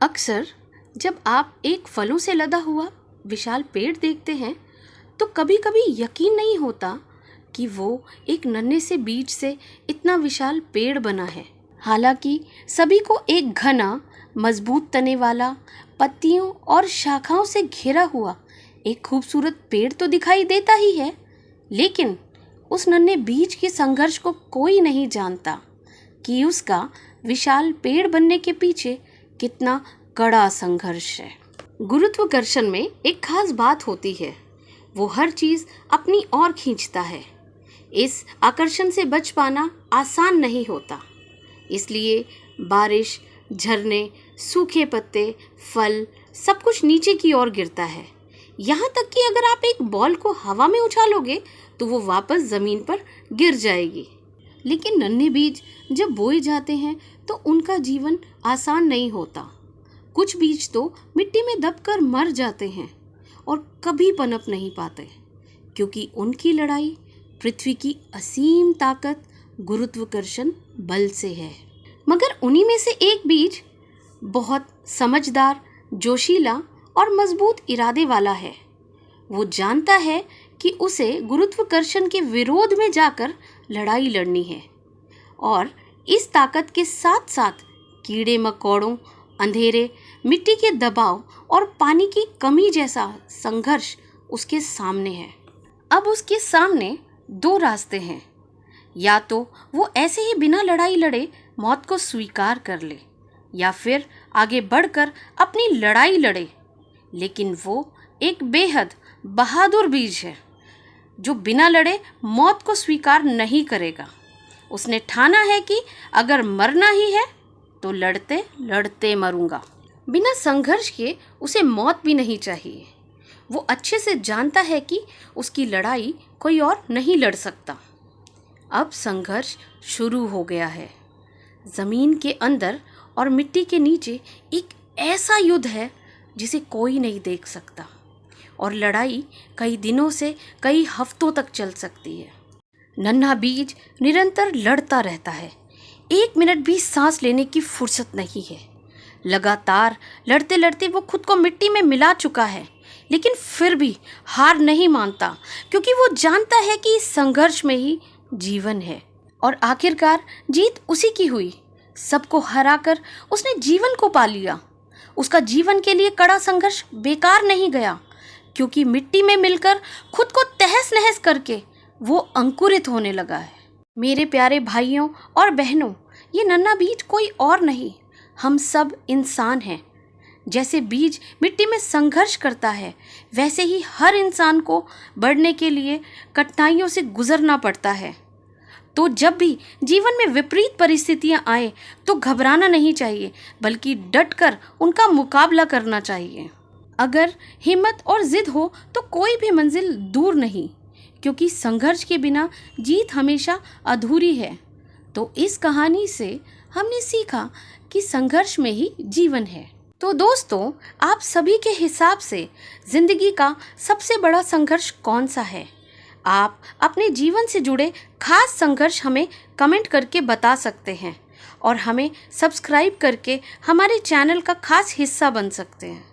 अक्सर जब आप एक फलों से लदा हुआ विशाल पेड़ देखते हैं तो कभी कभी यकीन नहीं होता कि वो एक नन्हे से बीज से इतना विशाल पेड़ बना है। हालांकि सभी को एक घना, मजबूत तने वाला, पत्तियों और शाखाओं से घिरा हुआ एक खूबसूरत पेड़ तो दिखाई देता ही है, लेकिन उस नन्हे बीज के संघर्ष को कोई नहीं जानता कि उसका विशाल पेड़ बनने के पीछे कितना कड़ा संघर्ष है। गुरुत्वाकर्षण में एक खास बात होती है, वो हर चीज अपनी ओर खींचता है। इस आकर्षण से बच पाना आसान नहीं होता, इसलिए बारिश, झरने, सूखे पत्ते, फल सब कुछ नीचे की ओर गिरता है। यहाँ तक कि अगर आप एक बॉल को हवा में उछालोगे तो वो वापस जमीन पर गिर जाएगी। लेकिन नन्हे बीज जब बोए जाते हैं तो उनका जीवन आसान नहीं होता। कुछ बीज तो मिट्टी में दबकर मर जाते हैं और कभी पनप नहीं पाते, क्योंकि उनकी लड़ाई पृथ्वी की असीम ताकत गुरुत्वाकर्षण बल से है। मगर उन्हीं में से एक बीज बहुत समझदार, जोशीला और मजबूत इरादे वाला है। वो जानता है कि उसे गुरुत्वाकर्षण के विरोध में जाकर लड़ाई लड़नी है और इस ताकत के साथ साथ कीड़े मकोड़ों, अंधेरे, मिट्टी के दबाव और पानी की कमी जैसा संघर्ष उसके सामने है। अब उसके सामने दो रास्ते हैं, या तो वो ऐसे ही बिना लड़ाई लड़े मौत को स्वीकार कर ले, या फिर आगे बढ़कर अपनी लड़ाई लड़े। लेकिन वो एक बेहद बहादुर बीज है जो बिना लड़े मौत को स्वीकार नहीं करेगा। उसने ठाना है कि अगर मरना ही है तो लड़ते लड़ते मरूंगा। बिना संघर्ष के उसे मौत भी नहीं चाहिए। वो अच्छे से जानता है कि उसकी लड़ाई कोई और नहीं लड़ सकता। अब संघर्ष शुरू हो गया है। जमीन के अंदर और मिट्टी के नीचे एक ऐसा युद्ध है जिसे कोई नहीं देख सकता, और लड़ाई कई दिनों से कई हफ्तों तक चल सकती है। नन्हा बीज निरंतर लड़ता रहता है। एक मिनट भी सांस लेने की फुर्सत नहीं है। लगातार लड़ते लड़ते वो खुद को मिट्टी में मिला चुका है, लेकिन फिर भी हार नहीं मानता, क्योंकि वो जानता है कि इस संघर्ष में ही जीवन है। और आखिरकार जीत उसी की हुई। सबको हराकर उसने जीवन को पा लिया। उसका जीवन के लिए कड़ा संघर्ष बेकार नहीं गया, क्योंकि मिट्टी में मिलकर खुद को तहस नहस करके वो अंकुरित होने लगा है। मेरे प्यारे भाइयों और बहनों, ये नन्हा बीज कोई और नहीं, हम सब इंसान हैं। जैसे बीज मिट्टी में संघर्ष करता है, वैसे ही हर इंसान को बढ़ने के लिए कठिनाइयों से गुजरना पड़ता है। तो जब भी जीवन में विपरीत परिस्थितियां आए तो घबराना नहीं चाहिए, बल्कि डटकर उनका मुकाबला करना चाहिए। अगर हिम्मत और जिद हो तो कोई भी मंजिल दूर नहीं, क्योंकि संघर्ष के बिना जीत हमेशा अधूरी है। तो इस कहानी से हमने सीखा कि संघर्ष में ही जीवन है। तो दोस्तों, आप सभी के हिसाब से जिंदगी का सबसे बड़ा संघर्ष कौन सा है? आप अपने जीवन से जुड़े खास संघर्ष हमें कमेंट करके बता सकते हैं, और हमें सब्सक्राइब करके हमारे चैनल का खास हिस्सा बन सकते हैं।